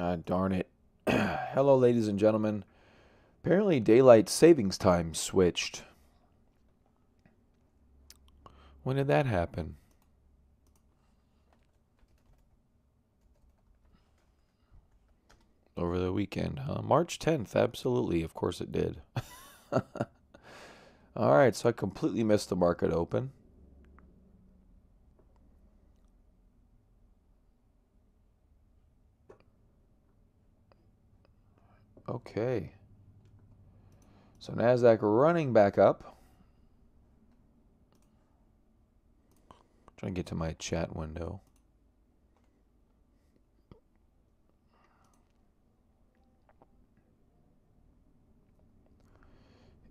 Ah, darn it. Hello, ladies and gentlemen. Apparently, daylight savings time switched. When did that happen? Over the weekend, huh? March 10th, absolutely. Of course it did. All right, so I completely missed the market open. Okay. So NASDAQ running back up. Trying to get to my chat window.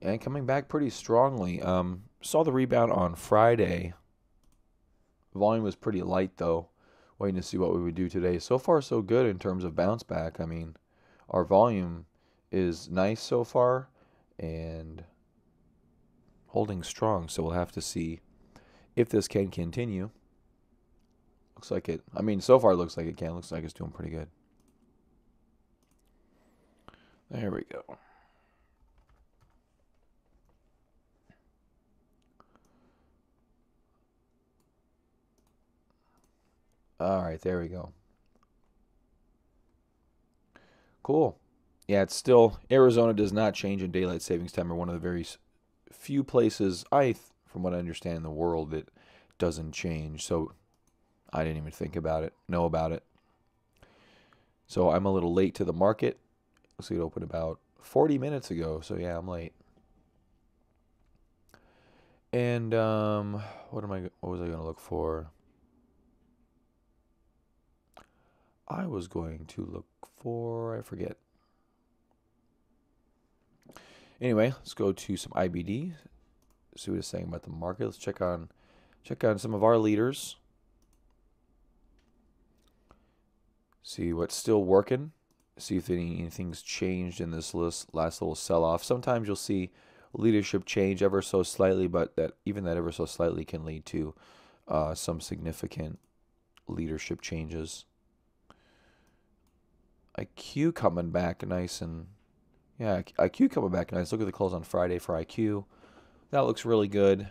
And coming back pretty strongly. Saw the rebound on Friday. Volume was pretty light though. Waiting to see what we would do today. So far, so good in terms of bounce back. I mean, our volume is nice so far and holding strong. So we'll have to see if this can continue. Looks like it. I mean, so far it looks like it can. Looks like it's doing pretty good. There we go. All right, there we go. Cool. Yeah, it's still Arizona does not change in daylight savings time. Are one of the very few places from what I understand, in the world that doesn't change. So I didn't even think about it, know about it. So I'm a little late to the market. Looks like it opened about 40 minutes ago. So yeah, I'm late. And what was I going to look for? I was going to look for, I forget. Anyway, let's go to some IBD. See what it's saying about the market. Let's check on some of our leaders. See what's still working. See if anything's changed in this last little sell-off. Sometimes you'll see leadership change ever so slightly, but that ever so slightly can lead to some significant leadership changes. IQ coming back nice and yeah, IQ coming back nice. Look at the close on Friday for IQ. That looks really good.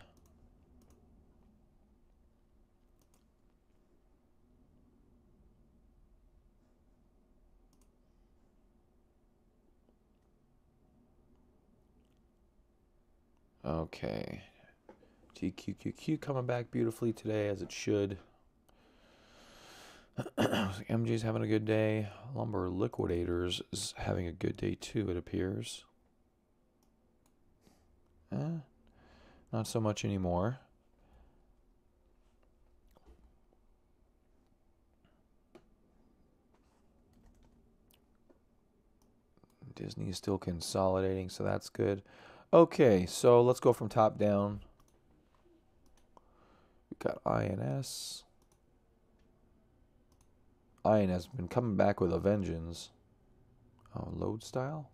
Okay. TQQQ coming back beautifully today as it should. MJ's having a good day. Lumber Liquidators is having a good day too, it appears. Not so much anymore. Disney is still consolidating, so that's good. Okay, so let's go from top down. We've got INS. INS has been coming back with a vengeance. Oh, load style?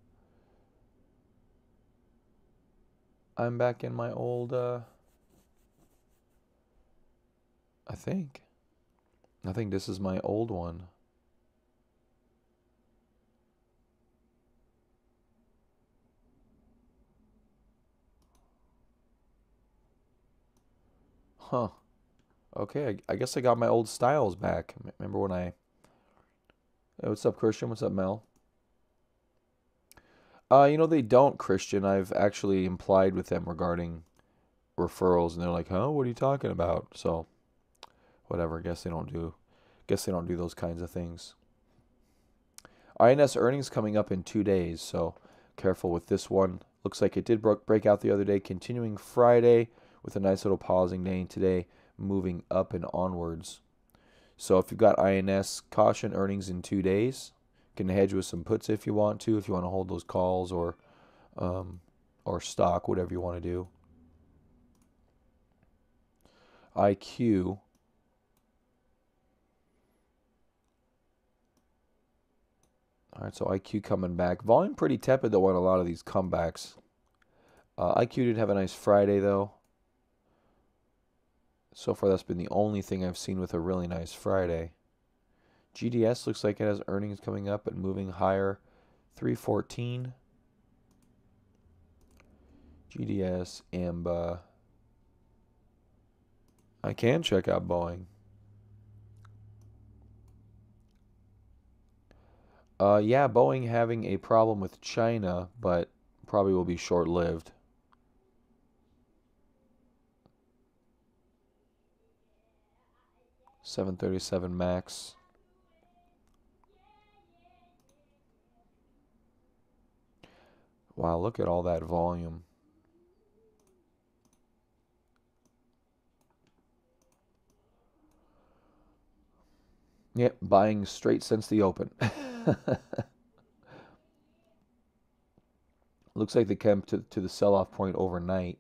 I'm back in my old, I think. I think this is my old one. Huh. Okay, I guess I got my old styles back. Remember when I... Hey, what's up, Christian? What's up, Mel? They don't, Christian. I've actually implied with them regarding referrals, and they're like, "Huh? What are you talking about?" So, whatever. Guess they don't do those kinds of things. INS earnings coming up in 2 days, so careful with this one. Looks like it did break out the other day, continuing Friday with a nice little pausing day today, moving up and onwards. So if you've got INS, caution earnings in 2 days. Can hedge with some puts if you want to hold those calls um, or stock, whatever you want to do. IQ. All right, so IQ coming back. Volume pretty tepid though on a lot of these comebacks. IQ did have a nice Friday though. So far, that's been the only thing I've seen with a really nice Friday. GDS looks like it has earnings coming up and moving higher. 314. GDS, AMBA. I can check out Boeing. Yeah, Boeing having a problem with China, but probably will be short-lived. $737 Max. Wow, look at all that volume. Yep, buying straight since the open. Looks like they came to the sell-off point overnight,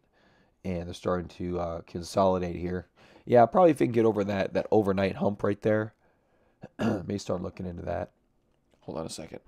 and they're starting to consolidate here. Yeah, probably if they can get over that overnight hump right there, may start looking into that. Hold on a second.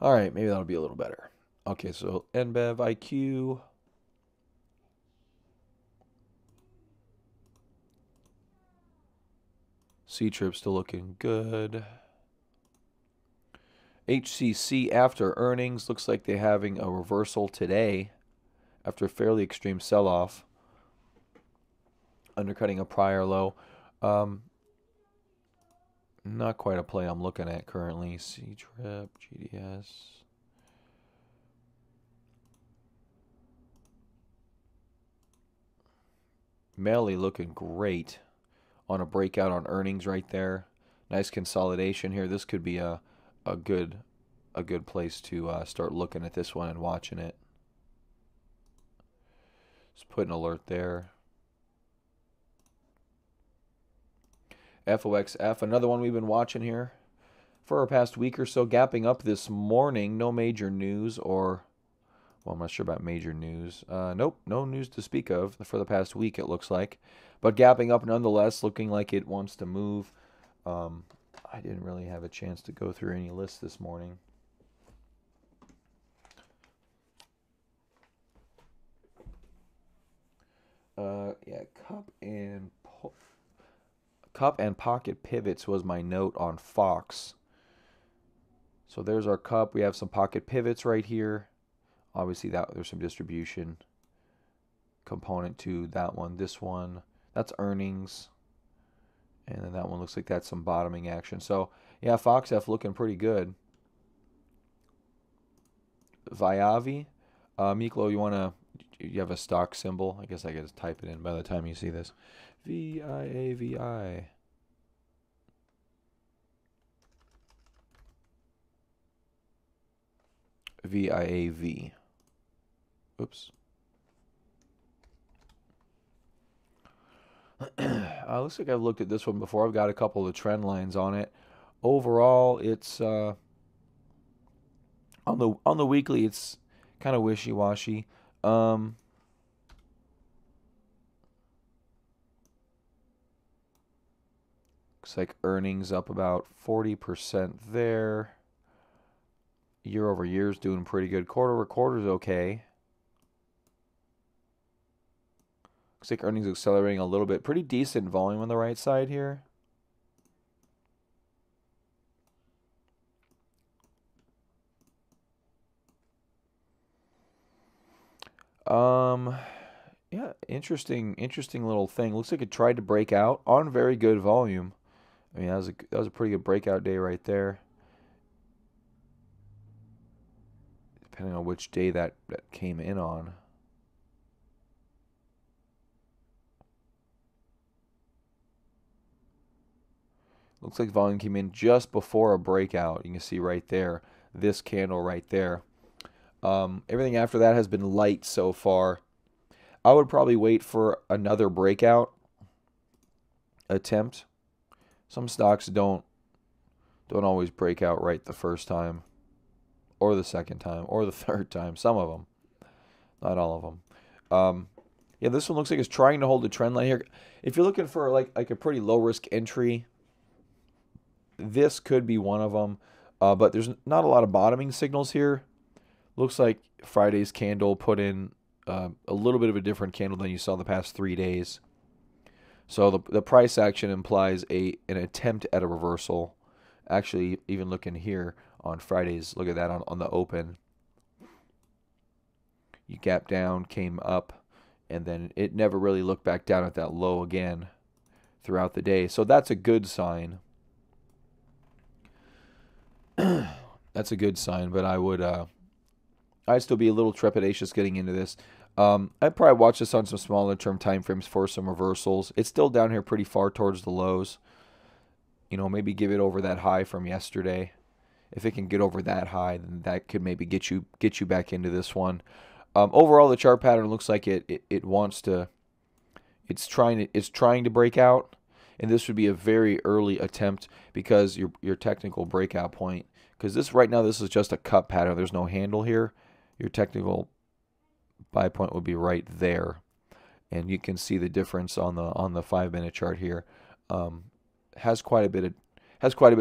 All right, maybe that'll be a little better. Okay, so NBEV IQ. C-Trip still looking good. HCC after earnings looks like they're having a reversal today after a fairly extreme sell-off, undercutting a prior low. Not quite a play I'm looking at currently. C-Trip, GDS. Melly looking great on a breakout on earnings right there. Nice consolidation here. This could be a good place to start looking at this one and watching it. Just put an alert there. FOXF, another one we've been watching here for our past week or so, gapping up this morning. No major news or, well, I'm not sure about major news. Nope, no news to speak of for the past week, it looks like. But gapping up nonetheless, looking like it wants to move. I didn't really have a chance to go through any lists this morning. Yeah, cup and pocket pivots was my note on Fox. So there's our cup. We have some pocket pivots right here. Obviously, there's some distribution component to that one. This one, that's earnings. And then that one looks like that's some bottoming action. So, yeah, FOXF looking pretty good. Viavi. Miklo, you have a stock symbol? I guess I could just type it in by the time you see this. VIAVI. VIAV. Oops. Looks like I've looked at this one before. I've got a couple of trend lines on it. Overall, it's on the weekly, it's kind of wishy-washy. Looks like earnings up about 40% there. Year over year is doing pretty good. Quarter over quarter is okay. Looks like earnings accelerating a little bit. Pretty decent volume on the right side here. Yeah, interesting little thing. Looks like it tried to break out on very good volume. I mean, that was a pretty good breakout day right there. Depending on which day that came in on. Looks like volume came in just before a breakout. You can see right there, this candle right there. Everything after that has been light so far. I would probably wait for another breakout attempt. Some stocks don't always break out right the first time. or the second time, or the third time. Some of them, not all of them. Yeah, this one looks like it's trying to hold the trend line here. If you're looking for like a pretty low risk entry, this could be one of them. But there's not a lot of bottoming signals here. Looks like Friday's candle put in a little bit of a different candle than you saw the past 3 days. So the price action implies an attempt at a reversal. Actually, even looking here on Fridays, look at that on the open. You gap down, came up, and then it never really looked back down at that low again throughout the day. So that's a good sign. That's a good sign, but I'd still be a little trepidatious getting into this. I'd probably watch this on some smaller term time frames for some reversals. It's still down here pretty far towards the lows. You know, maybe give it over that high from yesterday. If it can get over that high, then that could maybe get you back into this one. Overall, the chart pattern looks like it wants to. It's trying to break out, and this would be a very early attempt because your technical breakout point. Because this right now, this is just a cup pattern. There's no handle here. Your technical buy point would be right there, and you can see the difference on the 5-minute chart here. Has quite a bit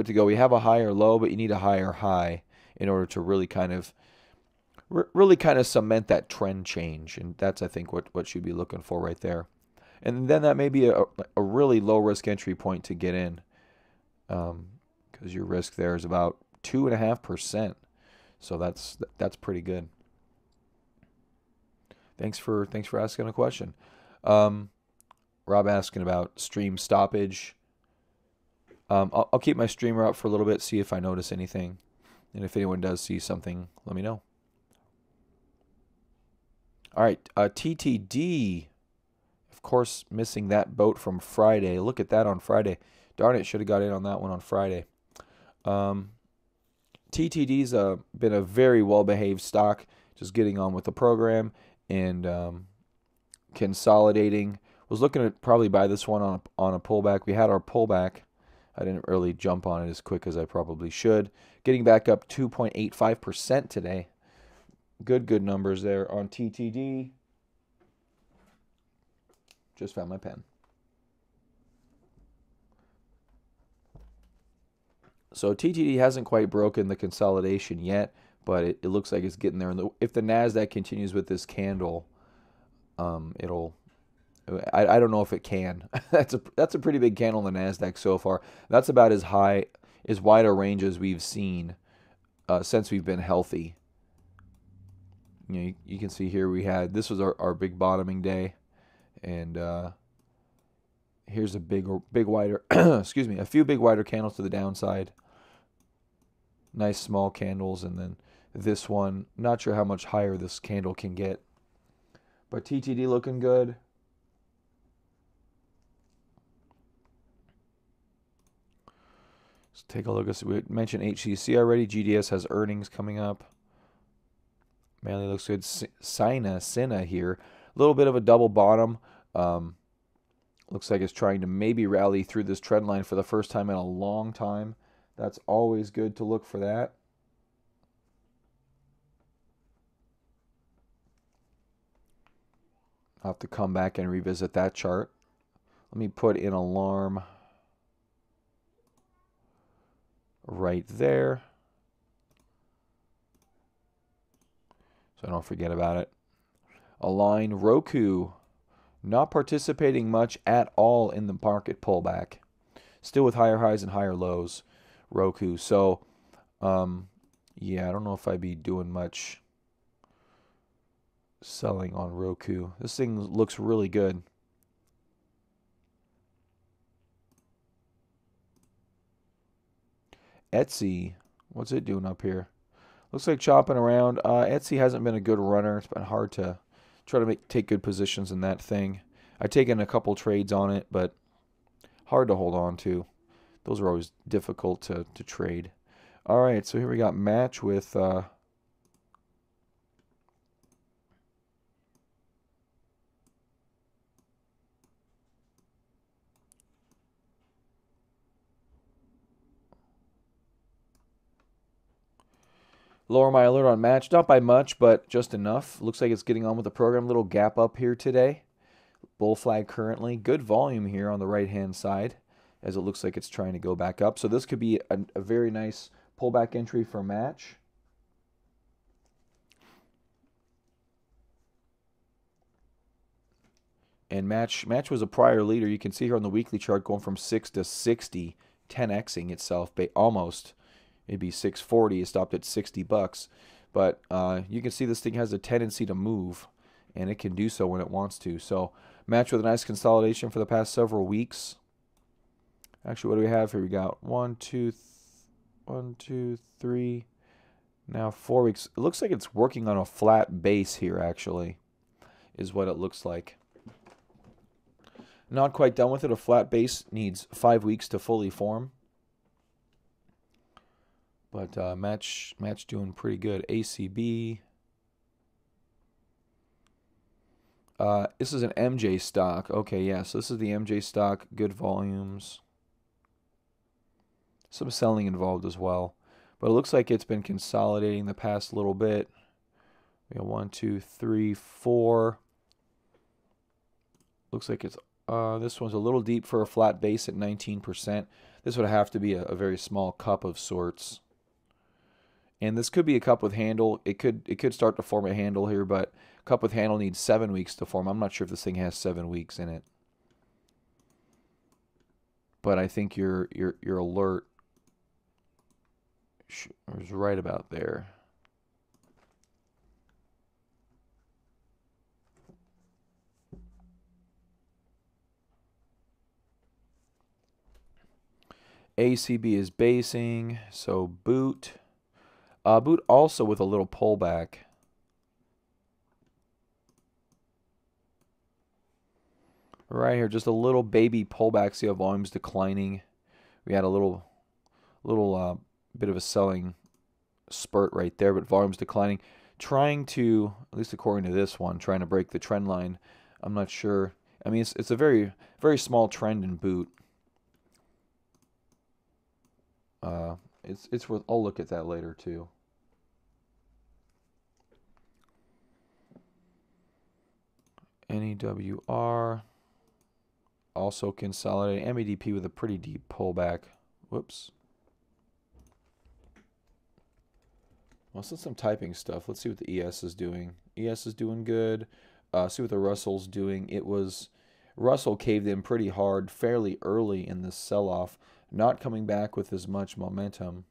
to go. We have a higher low, but you need a higher high in order to really kind of cement that trend change, and that's I think what you'd be looking for right there. And then that may be a really low risk entry point to get in, because your risk there is about 2.5%. So that's pretty good. Thanks for asking a question. Rob asking about stream stoppage. I'll keep my streamer up for a little bit, see if I notice anything, and if anyone does see something, let me know. All right, TTD. Of course, missing that boat from Friday. Look at that on Friday. Darn it, should have got in on that one on Friday. TTD's been a very well-behaved stock, just getting on with the program and consolidating. Was looking to probably buy this one on a pullback. We had our pullback. I didn't really jump on it as quick as I probably should. Getting back up 2.85% today. Good numbers there on TTD. Just found my pen. So TTD hasn't quite broken the consolidation yet, but it looks like it's getting there. And if the NASDAQ continues with this candle, it'll... I don't know if it can. That's a pretty big candle in the NASDAQ so far. That's about as wide a range as we've seen since we've been healthy. You can see here this was our big bottoming day, and here's a big wider excuse me, a few big wider candles to the downside. Nice small candles, and then this one, not sure how much higher this candle can get, but TTD looking good. Let's take a look. We mentioned HCC already. GDS has earnings coming up. Manly looks good. Sina here. A little bit of a double bottom. Looks like it's trying to maybe rally through this trend line for the first time in a long time. That's always good to look for that. I'll have to come back and revisit that chart. Let me put in alarm right there, so I don't forget about it. Align. Roku not participating much at all in the market pullback, still with higher highs and higher lows. Roku. So yeah, I don't know if I'd be doing much selling on Roku. This thing looks really good. Etsy, what's it doing up here? Looks like chopping around. Etsy hasn't been a good runner. It's been hard to try to take good positions in that thing. I've taken a couple trades on it, but hard to hold on to. Those are always difficult to trade. All right, so here we got Match with Lower my alert on match, not by much, but just enough. Looks like it's getting on with the program. Little gap up here today. Bull flag currently. Good volume here on the right-hand side as it looks like it's trying to go back up. So this could be a very nice pullback entry for match. And match was a prior leader. You can see here on the weekly chart going from 6 to 60, 10xing itself, almost. It'd be 640. It stopped at 60 bucks. But you can see this thing has a tendency to move, and it can do so when it wants to. So match with a nice consolidation for the past several weeks. Actually, what do we have here? We got 1, 2, 3, now 4 weeks. It looks like it's working on a flat base here, actually, is what it looks like. Not quite done with it. A flat base needs 5 weeks to fully form. But match doing pretty good. ACB. This is an MJ stock. Okay, yeah, so this is the MJ stock. Good volumes. Some selling involved as well. But it looks like it's been consolidating the past little bit. We got 1, 2, 3, 4. Looks like it's this one's a little deep for a flat base at 19%. This would have to be a very small cup of sorts. And this could be a cup with handle. It could start to form a handle here, but cup with handle needs 7 weeks to form. I'm not sure if this thing has 7 weeks in it. But I think your alert is right about there. ACB is basing, so boot. Boot also with a little pullback. Right here, just a little baby pullback. See how volume's declining. We had a little bit of a selling spurt right there, but volume's declining. Trying to, at least according to this one, trying to break the trend line. I'm not sure. I mean, it's a very small trend in boot. It's worth. I'll look at that later too. NEWR also consolidating. MEDP with a pretty deep pullback. Whoops. Well, since some typing stuff, let's see what the ES is doing. ES is doing good. See what the Russell's doing. Russell caved in pretty hard fairly early in this sell-off, not coming back with as much momentum.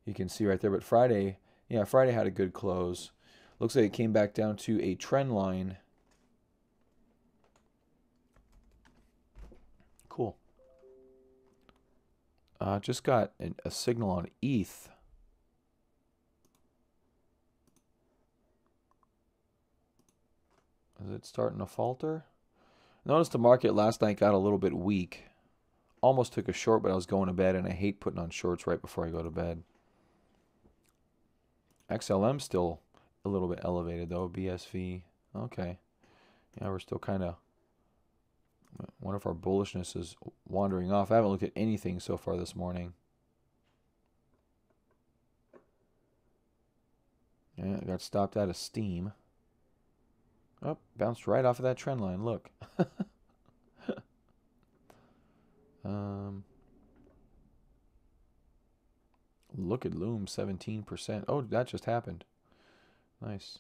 You can see right there, but Friday had a good close. Looks like it came back down to a trend line. Cool. Just got a signal on ETH. Is it starting to falter? Notice the market last night got a little bit weak. Almost took a short, but I was going to bed, and I hate putting on shorts right before I go to bed. XLM still a little bit elevated, though. BSV. Okay. Yeah, we're still kind of... One of our bullishness is wandering off. I haven't looked at anything so far this morning. Yeah, I got stopped out of steam. Oh, bounced right off of that trend line. Look. Look at Loom, 17%. Oh, that just happened. Nice.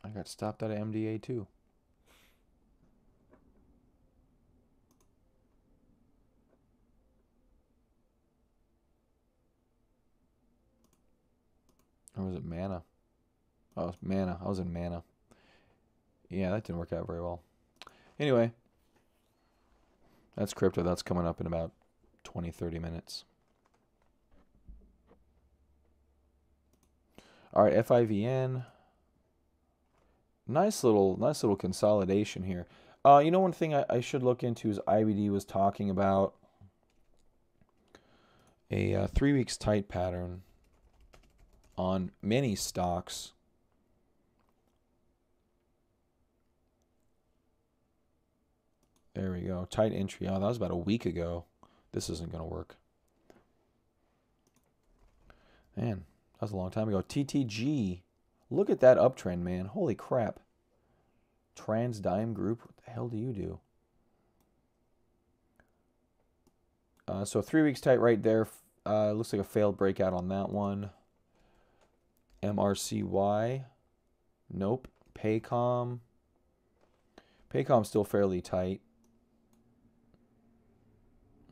I got stopped out of MDA too. Or was it Mana? Oh, it's Mana. I was in Mana. Yeah, that didn't work out very well. Anyway, that's crypto. That's coming up in about 20, 30 minutes. All right, FIVN. Nice little consolidation here. You know, one thing I should look into is IBD was talking about a 3 weeks tight pattern on many stocks. There we go. Tight entry. Oh, that was about a week ago. This isn't going to work. Man, that was a long time ago. TTG. Look at that uptrend, man. Holy crap. TransDigm Group. What the hell do you do? So 3 weeks tight right there. Looks like a failed breakout on that one. MRCY. Nope. Paycom. Paycom's still fairly tight.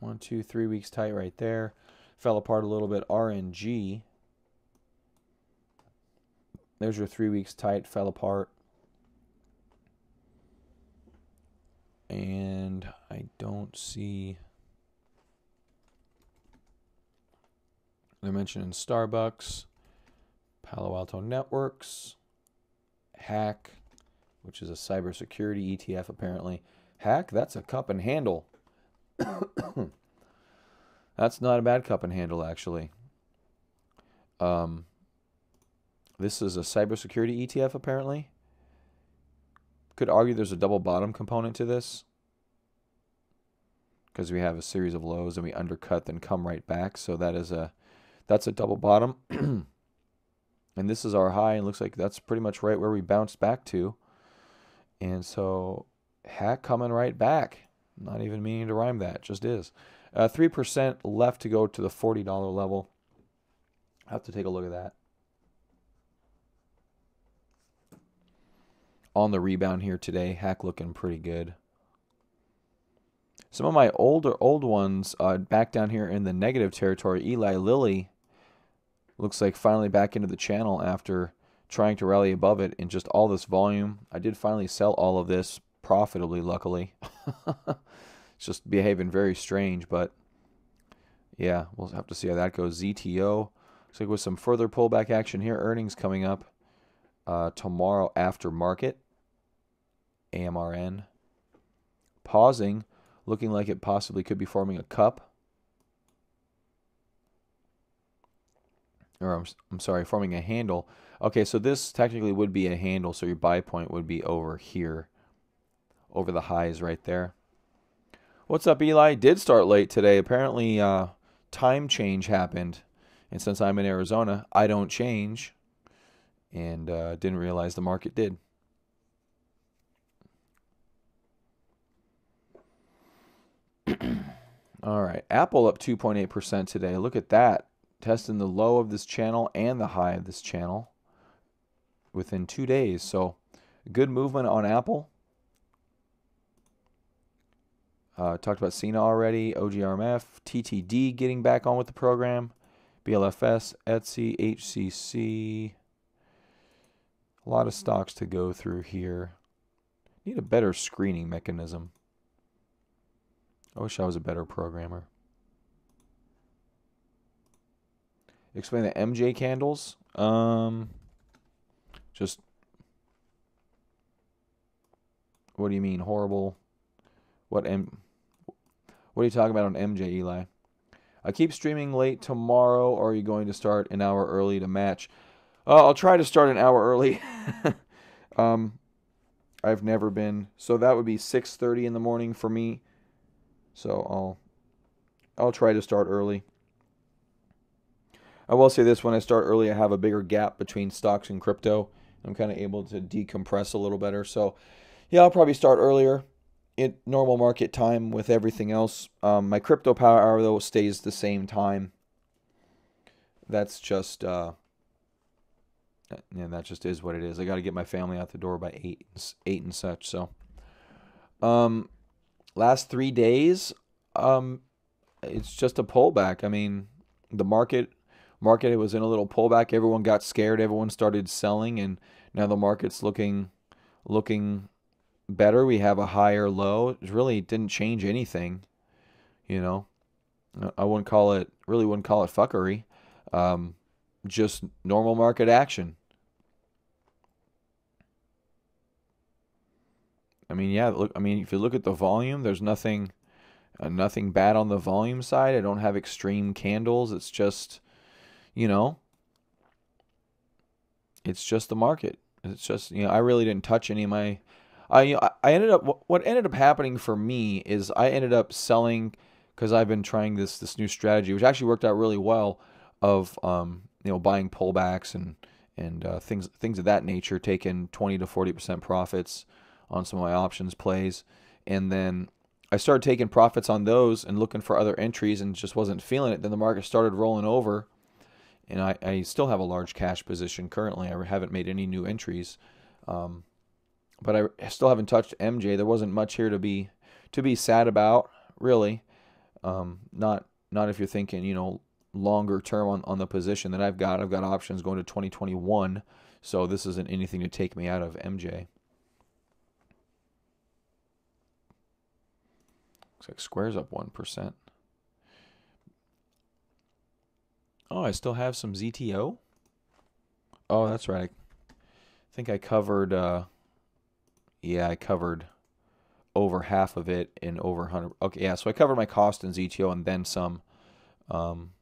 1, 2, 3 weeks tight right there. Fell apart a little bit. RNG. There's your 3 weeks tight. Fell apart. And I don't see... They're mentioning Starbucks, Palo Alto Networks, Hack, which is a cybersecurity ETF apparently. Hack, that's a cup and handle. That's not a bad cup and handle, actually. This is a cybersecurity ETF apparently. Could argue there's a double bottom component to this, because we have a series of lows and we undercut then come right back. So that's a double bottom. And this is our high, and looks like that's pretty much right where we bounced back to. And so Hack coming right back. Not even meaning to rhyme that, just is. 3% left to go to the $40 level. I have to take a look at that. On the rebound here today, Hack looking pretty good. Some of my old ones back down here in the negative territory. Eli Lilly looks like finally back into the channel after trying to rally above it in just all this volume. I did finally sell all of this profitably, luckily. It's just behaving very strange, but yeah, we'll have to see how that goes. ZTO looks like with some further pullback action here. Earnings coming up tomorrow after market. AMRN pausing, looking like it possibly could be forming a cup. Or I'm sorry, forming a handle. Okay, so this technically would be a handle, so your buy point would be over here, over the highs right there. What's up, Eli? Did start late today. Apparently, time change happened, and since I'm in Arizona, I don't change, and didn't realize the market did. All right, Apple up 2.8% today. Look at that. Testing the low of this channel and the high of this channel within 2 days. So good movement on Apple. Talked about Cena already. OGRMF, TTD getting back on with the program. BLFS, Etsy, HCC. A lot of stocks to go through here. Need a better screening mechanism. I wish I was a better programmer. Explain the MJ candles. Just, what do you mean horrible? What are you talking about on MJ, Eli? I keep streaming late tomorrow, or are you going to start an hour early to match? I'll try to start an hour early. I've never been, so that would be 6:30 in the morning for me. So I'll try to start early. I will say this, when I start early, I have a bigger gap between stocks and crypto. I'm kind of able to decompress a little better. So yeah, I'll probably start earlier at normal market time with everything else. My crypto power hour, though, stays the same time. That's just, that just is what it is. I got to get my family out the door by 8 and such. So, last 3 days, it's just a pullback. I mean, the market it was in a little pullback. Everyone got scared. Everyone started selling, and now the market's looking better. We have a higher low. It really didn't change anything, you know. I wouldn't call it fuckery. Just normal market action. I mean, yeah, look, I mean, if you look at the volume, there's nothing bad on the volume side. I don't have extreme candles. It's just, you know, it's just the market. It's just, you know, I really didn't touch any of my, I ended up what ended up happening for me is I ended up selling because I've been trying this new strategy, which actually worked out really well, of buying pullbacks and things of that nature, taking 20 to 40% profits on some of my options plays, and then I started taking profits on those and looking for other entries and just wasn't feeling it. Then the market started rolling over, and I still have a large cash position currently. I haven't made any new entries. But I still haven't touched MJ. There wasn't much here to be sad about, really. Not if you're thinking, longer term on the position that I've got. I've got options going to 2021, so this isn't anything to take me out of MJ. Looks like Square's up 1%. Oh, I still have some ZTO. Oh, that's right. I think I covered. Yeah, I covered over half of it in over 100. Okay, yeah, so I covered my cost in ZTO and then some. Um,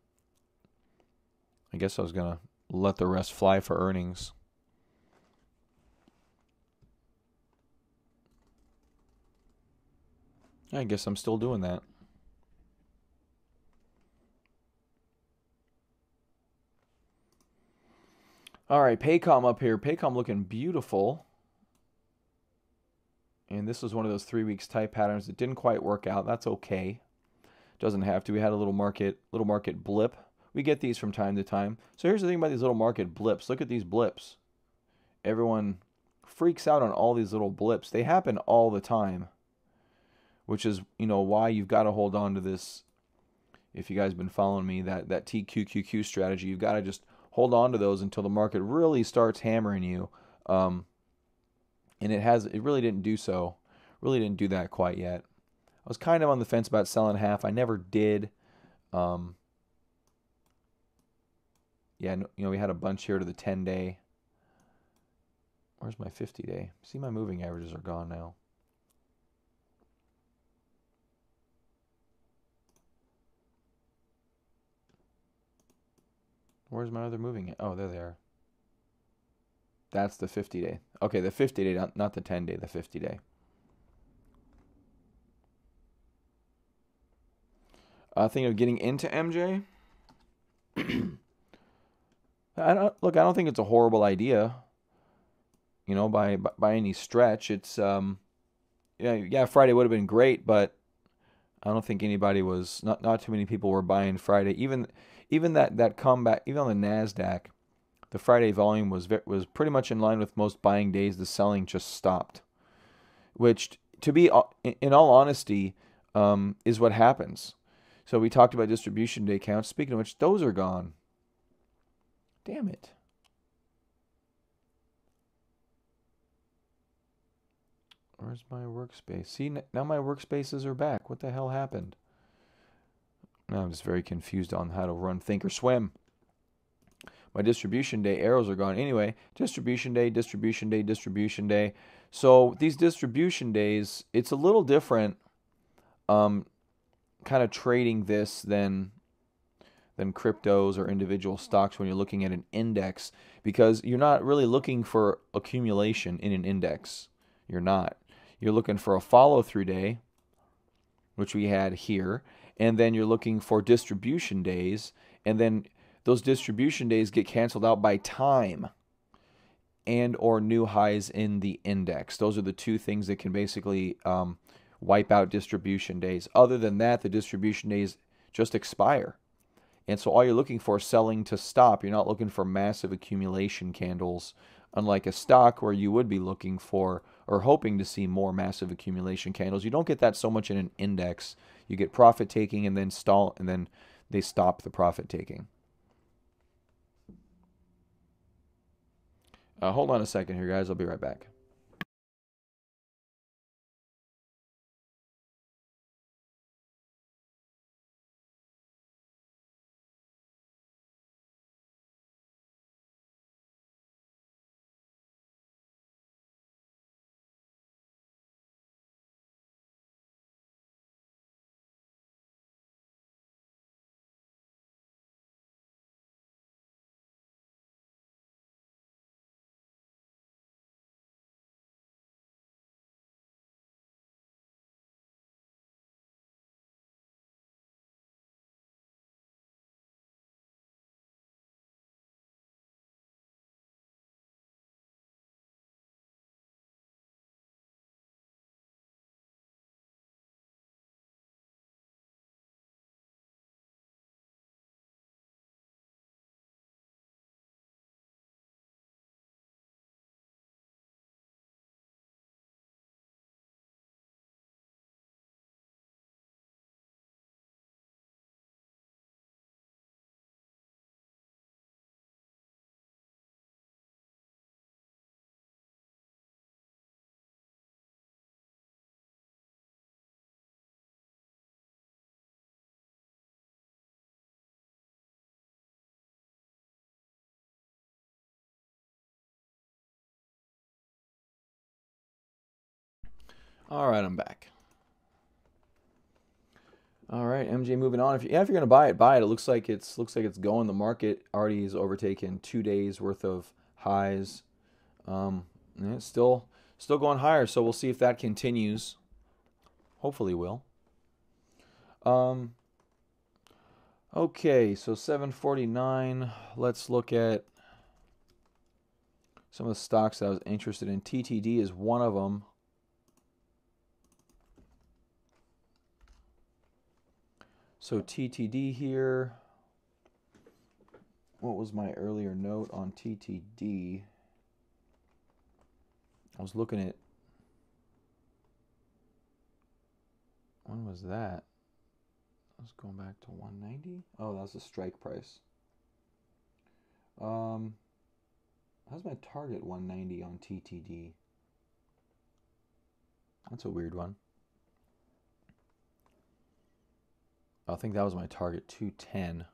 I guess I was going to let the rest fly for earnings. I guess I'm still doing that. All right, Paycom up here. Paycom looking beautiful. And this was one of those 3 weeks type patterns that didn't quite work out. That's okay. Doesn't have to. We had a little market blip. We get these from time to time. So here's the thing about these little market blips. Look at these blips. Everyone freaks out on all these little blips. They happen all the time, which is, why you've got to hold on to this. If you guys have been following me, that TQQQ strategy, you've got to just hold on to those until the market really starts hammering you. And it really didn't do so. Really didn't do that quite yet. I was kind of on the fence about selling half. I never did. Yeah, we had a bunch here to the 10-day. Where's my 50-day? See, my moving averages are gone now. Where's my other moving? Oh, there they are. That's the 50-day. Okay, the 50-day, not the 10-day, the 50-day. Thinking of getting into MJ. I don't think it's a horrible idea. By any stretch. It's yeah, Friday would have been great, but I don't think anybody was not too many people were buying Friday. Even that comeback, even on the Nasdaq, the Friday volume was pretty much in line with most buying days. The selling just stopped, which, to be in all honesty, is what happens. So we talked about distribution day counts. Speaking of which, those are gone. Damn it. Where's my workspace? See, now my workspaces are back. What the hell happened? Now I'm just very confused on how to run Thinkorswim. My distribution day arrows are gone. Anyway, distribution day, distribution day, distribution day. So these distribution days, it's a little different kind of trading this than cryptos or individual stocks when you're looking at an index, because you're not really looking for accumulation in an index. You're not. You're looking for a follow-through day, which we had here, and then you're looking for distribution days, and then those distribution days get canceled out by time and or new highs in the index. Those are the two things that can basically wipe out distribution days. Other than that, the distribution days just expire. And so all you're looking for is selling to stop. You're not looking for massive accumulation candles, unlike a stock where you would be looking for or hoping to see more massive accumulation candles. You don't get that so much in an index. You get profit taking and then they stop the profit taking. Hold on a second here, guys. I'll be right back. All right, I'm back. All right, MJ, moving on. If you're gonna buy it, buy it. It looks like it's going. The market already has overtaken 2 days worth of highs. And it's still going higher. So we'll see if that continues. Hopefully, will. Um, okay, so 749. Let's look at some of the stocks that I was interested in. TTD is one of them. So TTD here. What was my earlier note on TTD? I was looking at, when was that? I was going back to 190. Oh, that was the strike price. How's my target 190 on TTD? That's a weird one. I think that was my target 210.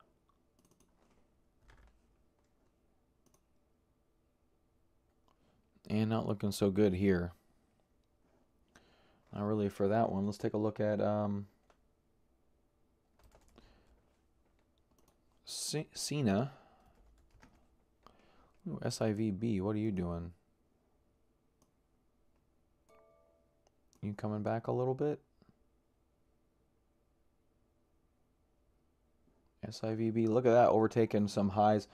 And not looking so good here. Not really for that one. Let's take a look at Cena. Ooh, SIVB, what are you doing? You coming back a little bit? SIVB, look at that, overtaking some highs.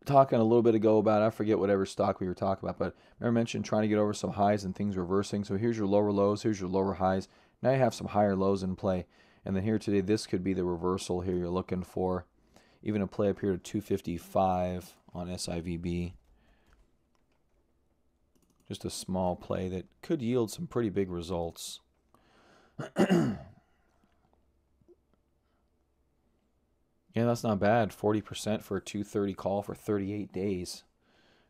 Talking a little bit ago about, I forget whatever stock we were talking about, but remember I mentioned trying to get over some highs and things reversing. So here's your lower lows, here's your lower highs. Now you have some higher lows in play. And then here today, this could be the reversal here you're looking for. Even a play up here to 255 on SIVB. Just a small play that could yield some pretty big results. Yeah, that's not bad. 40% for a 230 call for 38 days.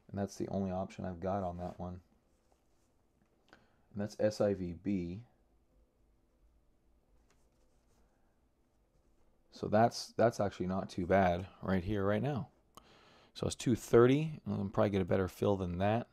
And that's the only option I've got on that one. And that's SIVB. So that's actually not too bad right here, right now. So it's 230. I'll probably get a better fill than that.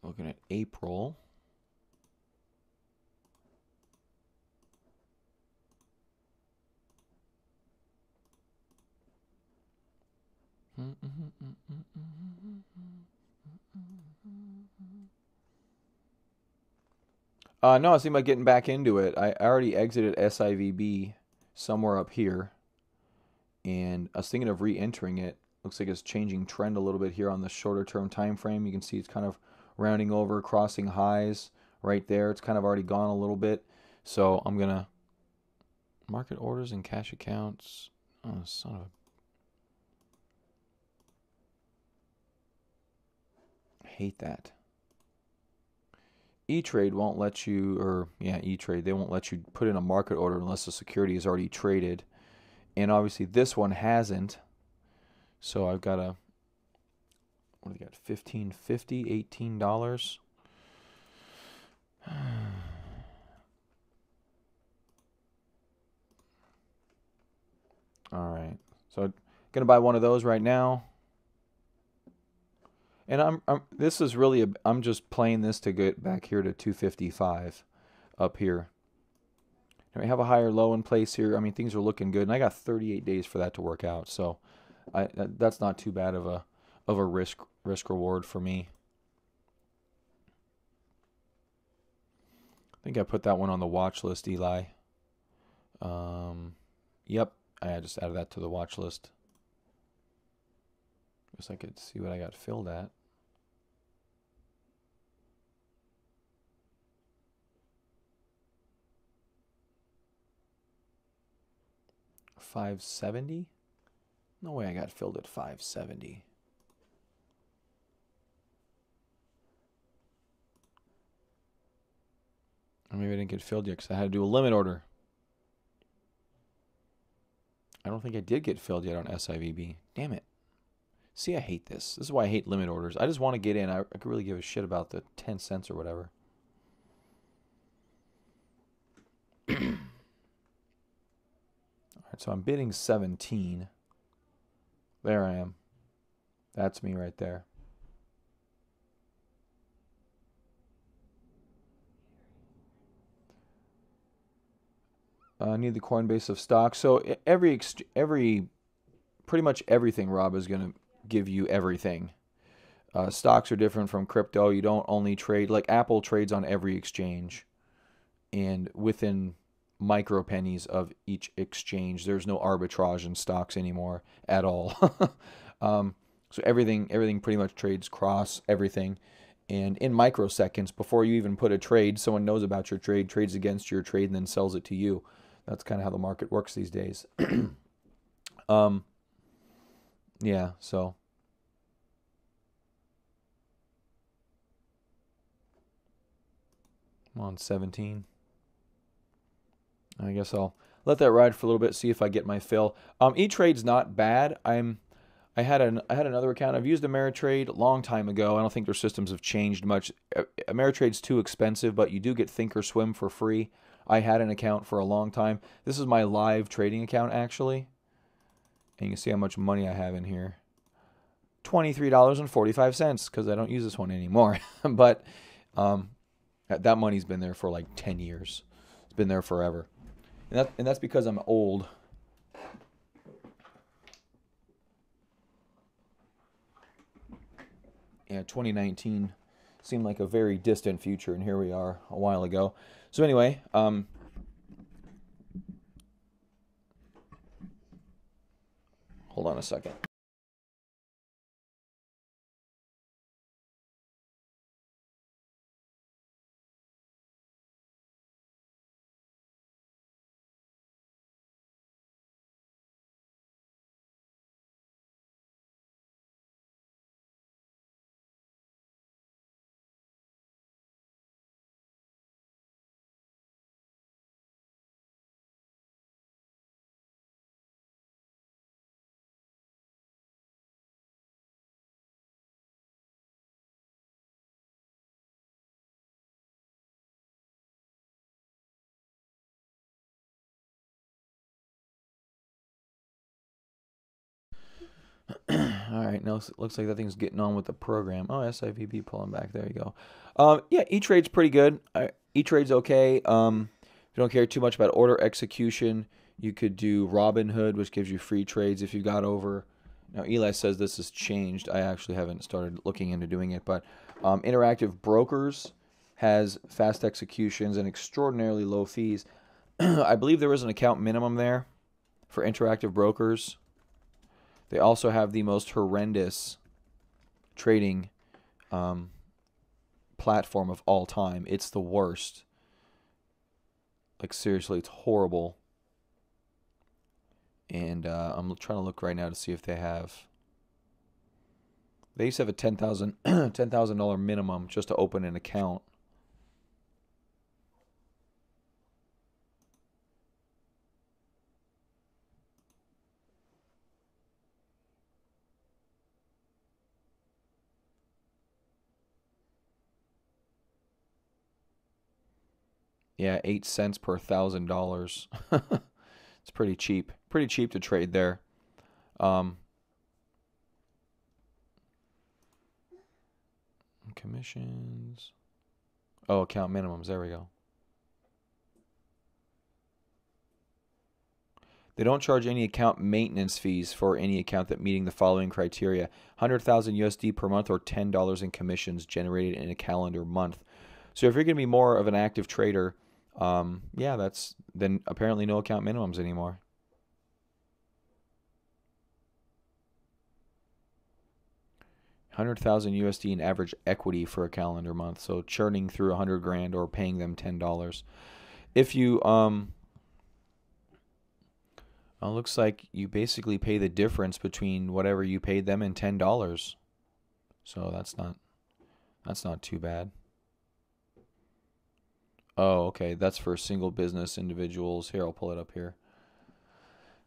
Looking at April. No, I was thinking about getting back into it. I already exited SIVB somewhere up here. And I was thinking of re-entering it. Looks like it's changing trend a little bit here on the shorter term time frame. You can see it's kind of rounding over, crossing highs right there. It's kind of already gone a little bit. So I'm going to market orders and cash accounts. Oh, son of a... I hate that. E-Trade won't let you, or yeah, E-Trade, they won't let you put in a market order unless the security is already traded. And obviously this one hasn't. So I've got a, what do you got, $15.50, $18. All right. So I'm going to buy one of those right now. And this is really, I'm just playing this to get back here to 255 up here. And we have a higher low in place here. I mean, things are looking good. And I got 38 days for that to work out. So that's not too bad of a risk reward for me. I think I put that one on the watch list, Eli. Yep, I just added that to the watch list. Guess I could see what I got filled at. $570? No way I got filled at $570. Or maybe I didn't get filled yet because I had to do a limit order. don't think I did get filled yet on SIVB. Damn it. See, I hate this. This is why I hate limit orders. I just want to get in. I could really give a shit about the 10 cents or whatever. All right, so I'm bidding 17. There I am. That's me right there. I need the Coinbase of stock. So pretty much everything, Rob, is going to give you everything. Stocks are different from crypto. You don't only trade, like Apple trades on every exchange, and within micro pennies of each exchange, there's no arbitrage in stocks anymore at all. So everything pretty much trades cross everything, and in microseconds, before you even put a trade, someone knows about your trade, trades against your trade, and then sells it to you. That's kind of how the market works these days. Yeah, so I'm on 17. I guess I'll let that ride for a little bit, see if I get my fill. E-Trade's not bad. I had another account. I've used Ameritrade a long time ago. I don't think their systems have changed much. Ameritrade's too expensive, but you do get Thinkorswim for free. I had an account for a long time. This is my live trading account, actually. And you can see how much money I have in here. $23.45, because I don't use this one anymore. But that money's been there for like 10 years. It's been there forever. And that's because I'm old. Yeah, 2019 seemed like a very distant future, and here we are a while ago. So anyway, hold on a second. All right, now it looks like that thing's getting on with the program. Oh, SIVB pulling back. There you go. Yeah, E-Trade's pretty good. E-Trade's okay. If you don't care too much about order execution, you could do Robinhood, which gives you free trades if you got over. Now, Eli says this has changed. I actually haven't started looking into doing it, but Interactive Brokers has fast executions and extraordinarily low fees. I believe there is an account minimum there for Interactive Brokers. They also have the most horrendous trading platform of all time. It's the worst. Like, seriously, it's horrible. And I'm trying to look right now to see if they have... They used to have a $10,000 minimum just to open an account. Yeah, 8 cents per $1,000. It's pretty cheap. Pretty cheap to trade there. Commissions. Oh, account minimums. There we go. They don't charge any account maintenance fees for any account that meeting the following criteria: 100,000 USD per month or $10 in commissions generated in a calendar month. So if you're going to be more of an active trader, yeah, that's then apparently no account minimums anymore. $100,000 in average equity for a calendar month. So churning through 100 grand or paying them $10. If you looks like you basically pay the difference between whatever you paid them and $10. So that's not too bad. Oh, okay. That's for single business individuals. Here, I'll pull it up here.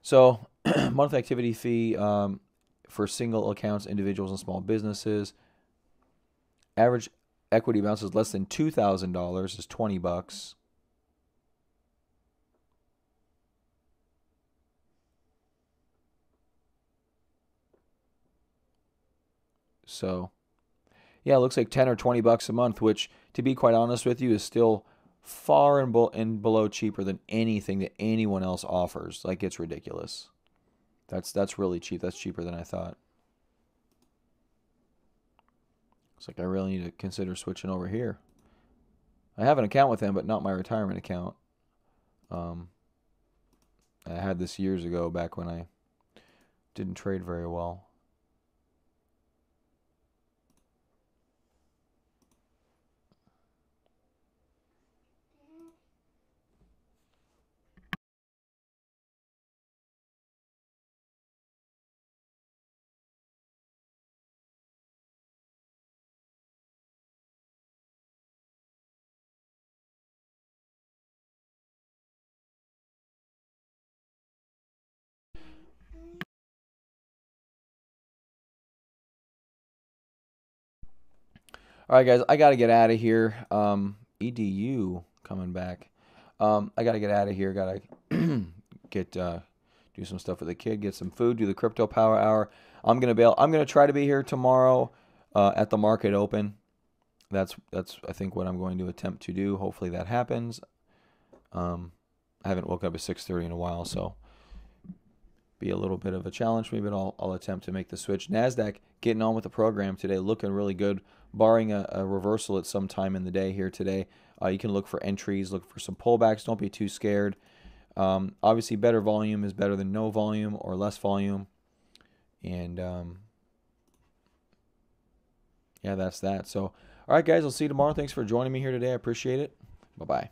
So monthly activity fee for single accounts, individuals, and small businesses. Average equity balance is less than $2,000 is $20. So yeah, it looks like 10 or $20 a month, which, to be quite honest with you, is still far and below cheaper than anything that anyone else offers. Like, it's ridiculous. That's really cheap. That's cheaper than I thought. It's like I really need to consider switching over here. I have an account with them, but not my retirement account. Um, I had this years ago, back when I didn't trade very well. All right, guys, I got to get out of here. EDU coming back. I got to get out of here. Got to get do some stuff with the kid, get some food, do the crypto power hour. I'm gonna bail. I'm gonna try to be here tomorrow at the market open. That's I think what I'm going to attempt to do. Hopefully that happens. I haven't woken up at 6:30 in a while, so be a little bit of a challenge for me, but I'll attempt to make the switch. Nasdaq getting on with the program today, looking really good, barring a reversal at some time in the day here today. You can look for entries, look for some pullbacks. Don't be too scared. Obviously, better volume is better than no volume or less volume, and yeah, that's that. So, all right, guys, I'll see you tomorrow. Thanks for joining me here today. I appreciate it. Bye bye.